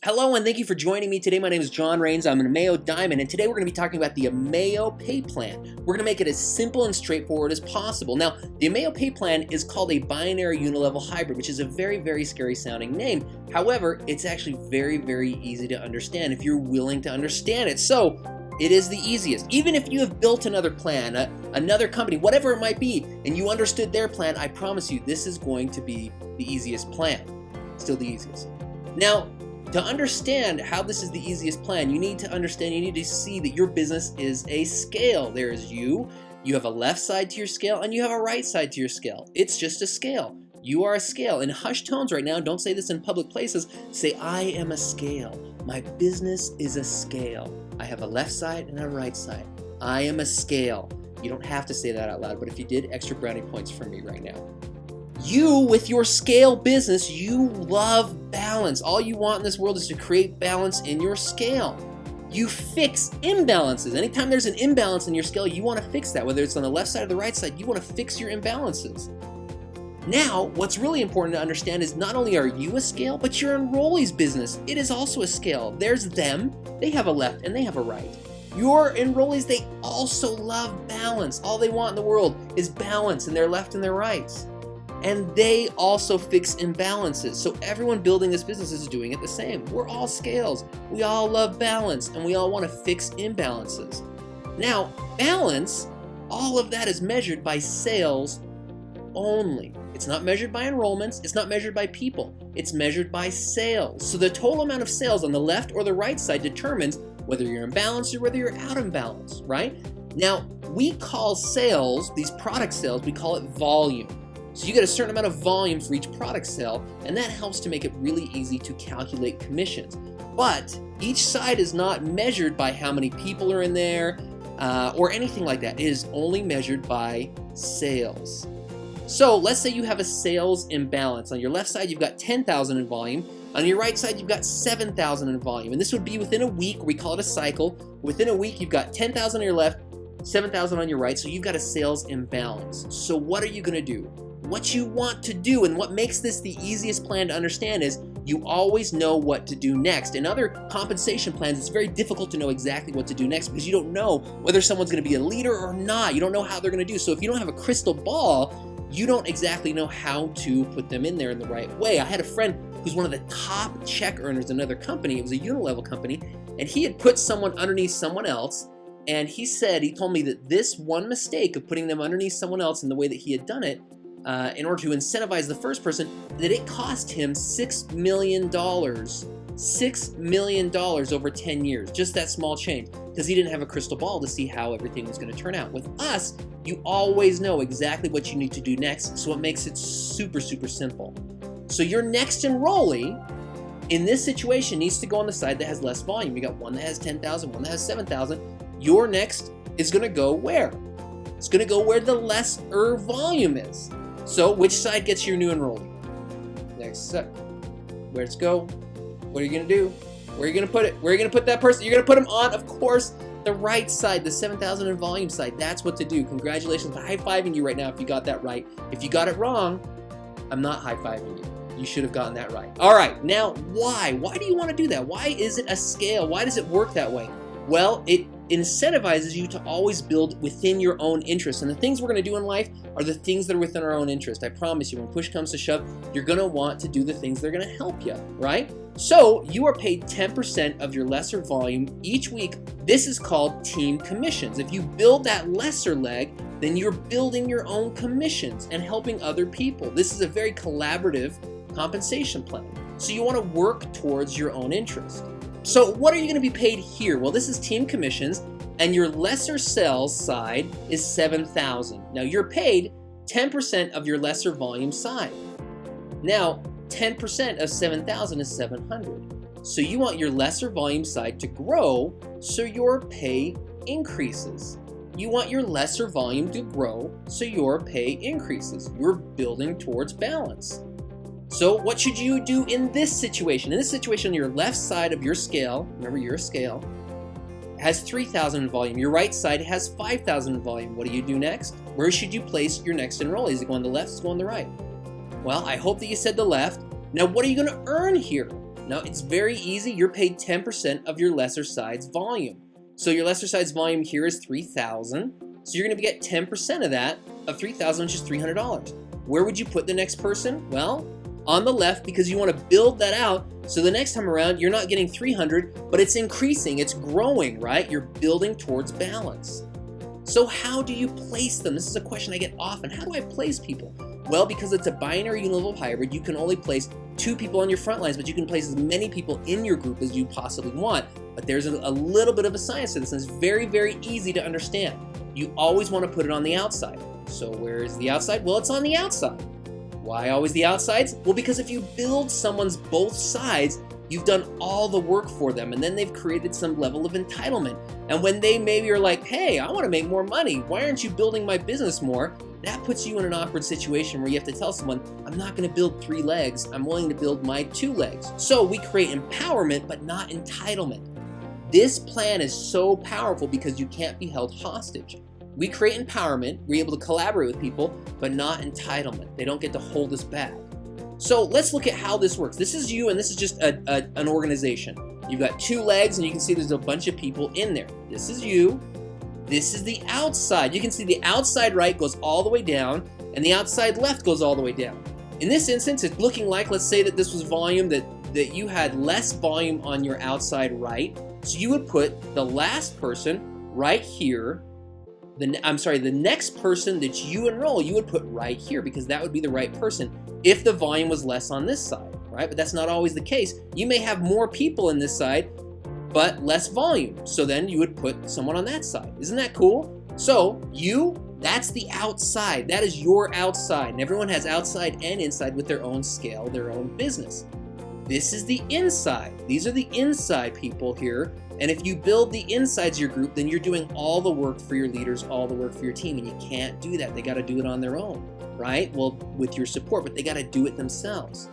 Hello and thank you for joining me today. My name is John Rains. I'm an Améo Diamond, and today we're going to be talking about the Améo Pay Plan. We're going to make it as simple and straightforward as possible. Now, the Améo Pay Plan is called a Binary-Unilevel Hybrid, which is a very scary sounding name. However, it's actually very easy to understand if you're willing to understand it. So, it is the easiest. Even if you have built another plan, another company, whatever it might be, and you understood their plan, I promise you this is going to be the easiest plan. Still the easiest. Now, to understand how this is the easiest plan, you need to see that your business is a scale. There is you have a left side to your scale, and you have a right side to your scale. It's just a scale. You are a scale. In hushed tones right now, don't say this in public places, say, I am a scale. My business is a scale. I have a left side and a right side. I am a scale. You don't have to say that out loud, but if you did, extra brownie points from me right now. You, with your scale business, you love balance. All you want in this world is to create balance in your scale. You fix imbalances. Anytime there's an imbalance in your scale, you want to fix that. Whether it's on the left side or the right side, you want to fix your imbalances. Now, what's really important to understand is not only are you a scale, but your enrollee's business, it is also a scale. There's them, they have a left and they have a right. Your enrollees, they also love balance. All they want in the world is balance in their left and their rights. And they also fix imbalances. So everyone building this business is doing it the same. We're all scales. We all love balance, and we all want to fix imbalances. Now, balance, all of that is measured by sales only. It's not measured by enrollments. It's not measured by people. It's measured by sales. So the total amount of sales on the left or the right side determines whether you're in balance or whether you're out of balance, right? Now, we call sales, these product sales, we call it volume. So you get a certain amount of volume for each product sale, and that helps to make it really easy to calculate commissions. But each side is not measured by how many people are in there or anything like that. It is only measured by sales. So let's say you have a sales imbalance. On your left side, you've got 10,000 in volume. On your right side, you've got 7,000 in volume. And this would be within a week. We call it a cycle. Within a week, you've got 10,000 on your left, 7,000 on your right. So you've got a sales imbalance. So what are you going to do? What you want to do, and what makes this the easiest plan to understand, is you always know what to do next. In other compensation plans, it's very difficult to know exactly what to do next because you don't know whether someone's going to be a leader or not. You don't know how they're going to do. So if you don't have a crystal ball, you don't exactly know how to put them in there in the right way. I had a friend who's one of the top check earners in another company. It was a Unilevel company, and he had put someone underneath someone else. And he told me that this one mistake of putting them underneath someone else in the way that he had done it, in order to incentivize the first person, that it cost him $6 million. $6 million over 10 years, just that small change, because he didn't have a crystal ball to see how everything was going to turn out. With us, you always know exactly what you need to do next, so it makes it super simple. So your next enrollee in this situation needs to go on the side that has less volume. You got one that has 10,000, one that has 7,000. Your next is going to go where? It's going to go where the lesser volume is. So which side gets your new enrollee? Next step. Where's it go? What are you going to do? Where are you going to put it? Where are you going to put that person? You're going to put them on, of course, the right side, the 7,000 in volume side. That's what to do. Congratulations. I'm high-fiving you right now if you got that right. If you got it wrong, I'm not high-fiving you. You should have gotten that right. All right, now why? Why do you want to do that? Why is it a scale? Why does it work that way? Well, it incentivizes you to always build within your own interest. And the things we're going to do in life are the things that are within our own interest. I promise you, when push comes to shove, you're going to want to do the things that are going to help you, right? So you are paid 10% of your lesser volume each week. This is called team commissions. If you build that lesser leg, then you're building your own commissions and helping other people. This is a very collaborative compensation plan. So you want to work towards your own interest. So what are you going to be paid here? Well, this is team commissions, and your lesser sales side is 7,000. Now you're paid 10% of your lesser volume side. Now 10% of 7,000 is 700. So you want your lesser volume side to grow, so your pay increases. You want your lesser volume to grow, so your pay increases. You're building towards balance. So what should you do in this situation? In this situation, your left side of your scale, remember you're a scale, has 3,000 in volume. Your right side has 5,000 in volume. What do you do next? Where should you place your next enrollee? Is it going to the left? Is it going to the right? Well, I hope that you said the left. Now, what are you going to earn here? No, it's very easy. You're paid 10% of your lesser side's volume. So your lesser side's volume here is 3,000. So you're going to get 10% of that, of 3,000, which is $300. Where would you put the next person? Well, on the left, because you want to build that out. So the next time around, you're not getting 300, but it's increasing, it's growing, right? You're building towards balance. So how do you place them? This is a question I get often. How do I place people? Well, because it's a binary-unilevel hybrid, you can only place 2 people on your front lines, but you can place as many people in your group as you possibly want. But there's a little bit of a science to this, and it's very, very easy to understand. You always want to put it on the outside. So where is the outside? Well, it's on the outside. Why always the outsides? Well, because if you build someone's both sides, you've done all the work for them, and then they've created some level of entitlement. And when they maybe are like, hey, I want to make more money, why aren't you building my business more? That puts you in an awkward situation where you have to tell someone, I'm not going to build 3 legs, I'm willing to build my 2 legs. So we create empowerment, but not entitlement. This plan is so powerful because you can't be held hostage. We create empowerment, we're able to collaborate with people, but not entitlement. They don't get to hold us back. So let's look at how this works. This is you, and this is just an organization. You've got 2 legs, and you can see there's a bunch of people in there. This is you. This is the outside. You can see the outside right goes all the way down, and the outside left goes all the way down. In this instance, it's looking like, let's say that this was volume, that you had less volume on your outside right. So you would put the last person right here. The next person that you enroll, you would put right here, because that would be the right person if the volume was less on this side, right? But that's not always the case. You may have more people in this side, but less volume. So then you would put someone on that side. Isn't that cool? So that's the outside. That is your outside. And everyone has outside and inside with their own scale, their own business. This is the inside. These are the inside people here. And if you build the insides of your group, then you're doing all the work for your leaders, all the work for your team, and you can't do that. They got to do it on their own, right? Well, with your support, but they got to do it themselves.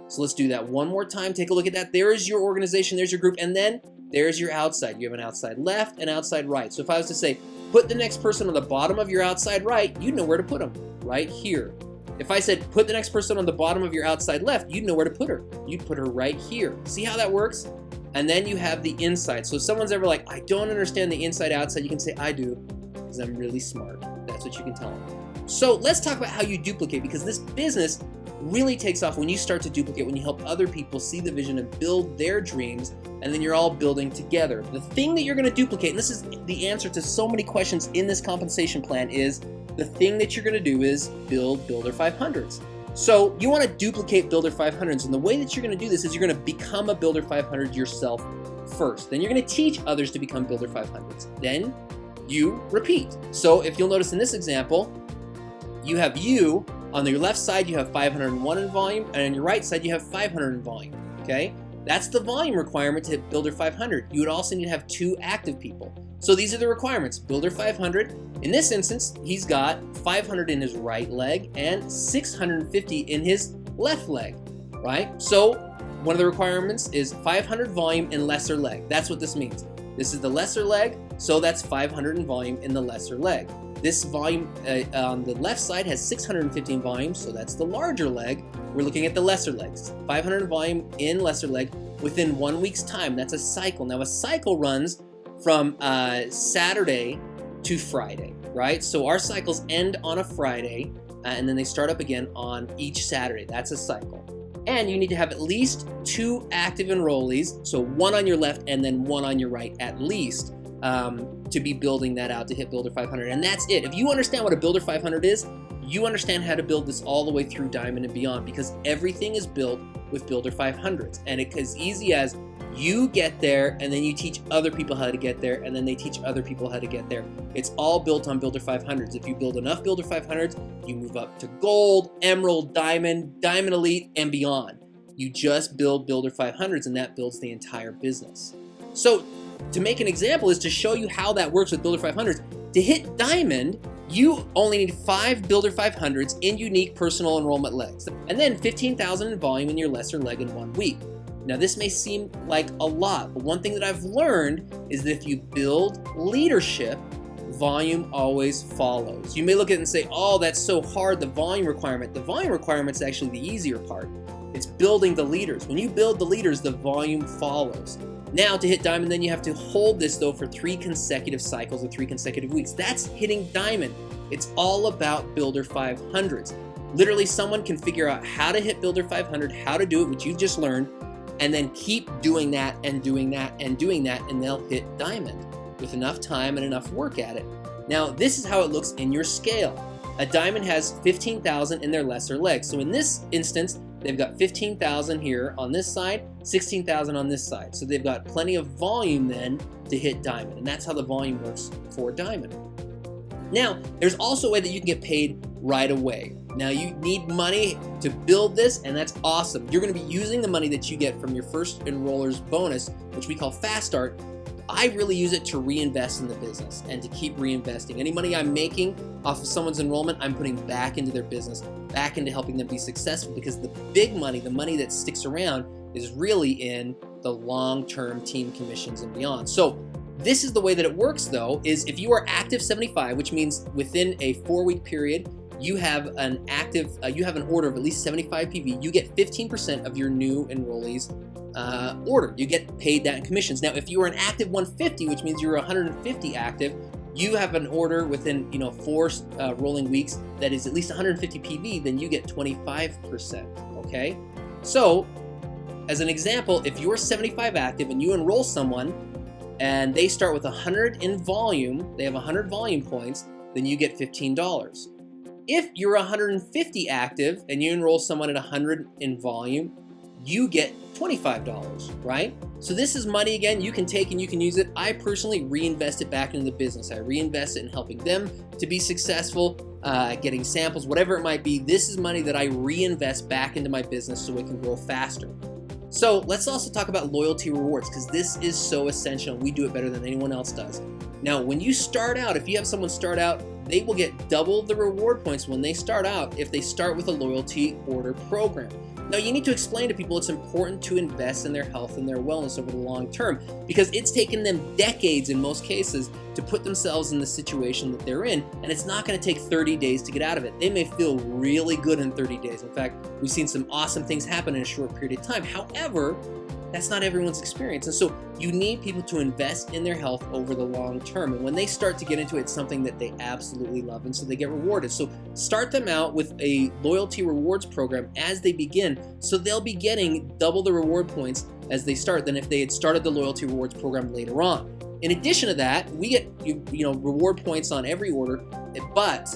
So let's do that one more time. Take a look at that. There is your organization, there's your group, and then there's your outside. You have an outside left and outside right. So if I was to say, put the next person on the bottom of your outside right, you'd know where to put them, right here. If I said, put the next person on the bottom of your outside left, you'd know where to put her. You'd put her right here. See how that works? And then you have the inside. So if someone's ever like, I don't understand the inside-outside, you can say, I do, because I'm really smart. That's what you can tell them. So let's talk about how you duplicate, because this business really takes off when you start to duplicate, when you help other people see the vision and build their dreams, and then you're all building together. The thing that you're going to duplicate, and this is the answer to so many questions in this compensation plan, is the thing that you're going to do is build Builder 500s. So you want to duplicate Builder 500s, and the way that you're going to do this is you're going to become a Builder 500 yourself first. Then you're going to teach others to become Builder 500s. Then you repeat. So if you'll notice in this example, you have you, on your left side you have 501 in volume, and on your right side you have 500 in volume, okay? That's the volume requirement to hit Builder 500. You would also need to have 2 active people. So these are the requirements. Builder 500, in this instance, he's got 500 in his right leg and 650 in his left leg, right? So one of the requirements is 500 volume in lesser leg. That's what this means. This is the lesser leg, so that's 500 in volume in the lesser leg. This volume on the left side has 650 in volume, so that's the larger leg. We're looking at the lesser legs. 500 volume in lesser leg within 1 week's time. That's a cycle. Now a cycle runs from Saturday to Friday, right? So our cycles end on a Friday, and then they start up again on each Saturday. That's a cycle. And you need to have at least 2 active enrollees, so 1 on your left and then 1 on your right at least, to be building that out to hit Builder 500. And that's it. If you understand what a Builder 500 is, you understand how to build this all the way through Diamond and beyond, because everything is built with Builder 500s. And it's as easy as you get there, and then you teach other people how to get there, and then they teach other people how to get there. It's all built on Builder 500s. If you build enough Builder 500s, you move up to Gold, Emerald, Diamond, Diamond Elite, and beyond. You just build Builder 500s, and that builds the entire business. So to make an example is to show you how that works with Builder 500s. To hit Diamond, you only need 5 Builder 500s in unique personal enrollment legs, and then 15,000 in volume in your lesser leg in 1 week. Now this may seem like a lot, but one thing that I've learned is that if you build leadership, volume always follows. You may look at it and say, oh, that's so hard, the volume requirement. The volume requirement is actually the easier part. If It's building the leaders. When you build the leaders, the volume follows. Now to hit diamond, then you have to hold this though for 3 consecutive cycles or 3 consecutive weeks. That's hitting diamond. It's all about Builder 500s. Literally, someone can figure out how to hit Builder 500, how to do it, which you've just learned, and then keep doing that and doing that and doing that, and they'll hit diamond with enough time and enough work at it. Now, this is how it looks in your scale. A diamond has 15,000 in their lesser legs. So in this instance, they've got 15,000 here on this side, 16,000 on this side. So they've got plenty of volume then to hit diamond. And that's how the volume works for diamond. Now, there's also a way that you can get paid right away. Now, you need money to build this, and that's awesome. You're going to be using the money that you get from your first enroller's bonus, which we call Fast Start. I really use it to reinvest in the business and to keep reinvesting. Any money I'm making off of someone's enrollment, I'm putting back into their business, back into helping them be successful, because the big money, the money that sticks around, is really in the long-term team commissions and beyond. So this is the way that it works though, is if you are active 75, which means within a 4-week period, you have an active, you have an order of at least 75 PV, you get 15% of your new enrollees order. You get paid that in commissions. Now, if you are an active 150, which means you're 150 active, you have an order within 4 rolling weeks that is at least 150 PV, then you get 25%. Okay, so as an example, if you're 75 active and you enroll someone and they start with 100 in volume, they have 100 volume points, then you get $15. If you're 150 active and you enroll someone at 100 in volume, you get $25, right? So this is money, again, you can take and you can use it. I personally reinvest it back into the business. I reinvest it in helping them to be successful, getting samples, whatever it might be. This is money that I reinvest back into my business so it can grow faster. So let's also talk about loyalty rewards, because this is so essential. We do it better than anyone else does. Now, when you start out, if you have someone start out, they will get double the reward points when they start out if they start with a loyalty order program. Now, you need to explain to people it's important to invest in their health and their wellness over the long term, because it's taken them decades in most cases to put themselves in the situation that they're in, and it's not going to take 30 days to get out of it. They may feel really good in 30 days. In fact, we've seen some awesome things happen in a short period of time. However, that's not everyone's experience. And so you need people to invest in their health over the long term. And when they start to get into it, it's something that they absolutely love, and so they get rewarded. So start them out with a loyalty rewards program as they begin, so they'll be getting double the reward points as they start than if they had started the loyalty rewards program later on. In addition to that, we get reward points on every order, but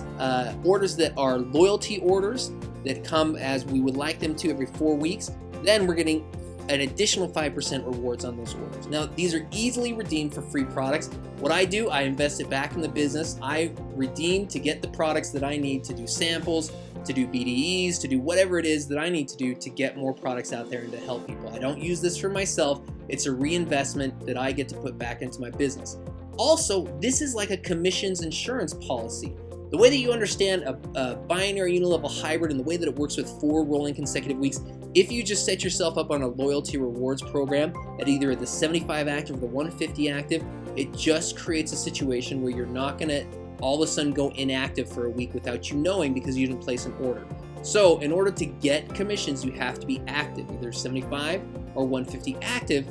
orders that are loyalty orders that come as we would like them to every 4 weeks, then we're getting an additional 5% rewards on those orders. Now, these are easily redeemed for free products. What I do, I invest it back in the business. I redeem to get the products that I need to do samples, to do BDEs, to do whatever it is that I need to do to get more products out there and to help people. I don't use this for myself. It's a reinvestment that I get to put back into my business. Also, this is like a commissions insurance policy. The way that you understand a Binary-Unilevel Hybrid and the way that it works with 4 rolling consecutive weeks, if you just set yourself up on a loyalty rewards program at either the 75 active or the 150 active, it just creates a situation where you're not going to all of a sudden go inactive for a week without you knowing, because you didn't place an order. So in order to get commissions, you have to be active, either 75 or 150 active.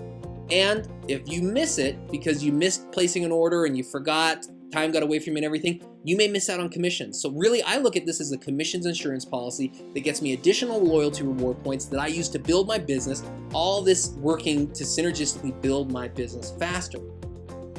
And if you miss it because you missed placing an order and you forgot, time got away from you and everything, you may miss out on commissions. So really, I look at this as a commissions insurance policy that gets me additional loyalty reward points that I use to build my business, all this working to synergistically build my business faster.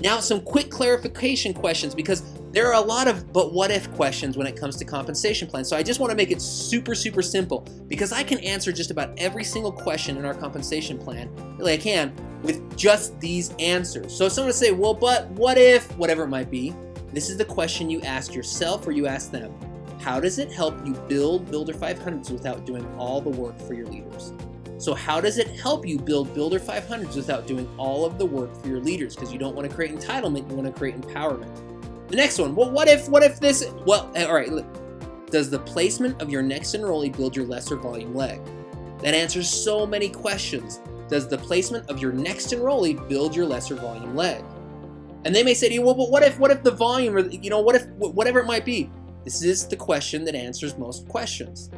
Now, some quick clarification questions, because there are a lot of but what if questions when it comes to compensation plans. So I just want to make it super simple, because I can answer just about every single question in our compensation plan, really I can, with just these answers. So if someone would say, well, but what if, whatever it might be, this is the question you ask yourself or you ask them. How does it help you build Builder 500s without doing all the work for your leaders? So how does it help you build Builder 500s without doing all of the work for your leaders? Because you don't want to create entitlement, you want to create empowerment. The next one, well, what if this, well, all right, does the placement of your next enrollee build your lesser volume leg? That answers so many questions. Does the placement of your next enrollee build your lesser volume leg? And they may say to you, well, but what if the volume, or what if, whatever it might be? This is the question that answers most questions.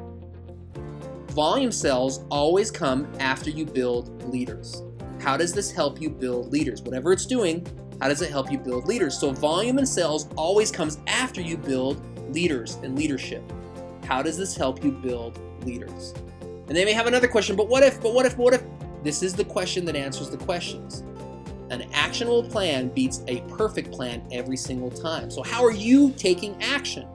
volume sales always come after you build leaders. How does this help you build leaders? Whatever it's doing, how does it help you build leaders? So volume and sales always comes after you build leaders and leadership. How does this help you build leaders? And they may have another question, but what if? This is the question that answers the questions. An actionable plan beats a perfect plan every single time. So how are you taking action?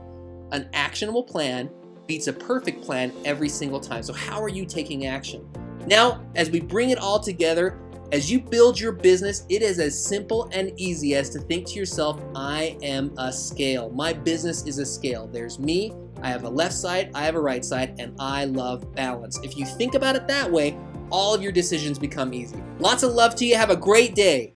An actionable plan beats a perfect plan every single time. So how are you taking action? Now, as we bring it all together, as you build your business, it is as simple and easy as to think to yourself, I am a scale. My business is a scale. There's me, I have a left side, I have a right side, and I love balance. If you think about it that way, all of your decisions become easy. Lots of love to you. Have a great day.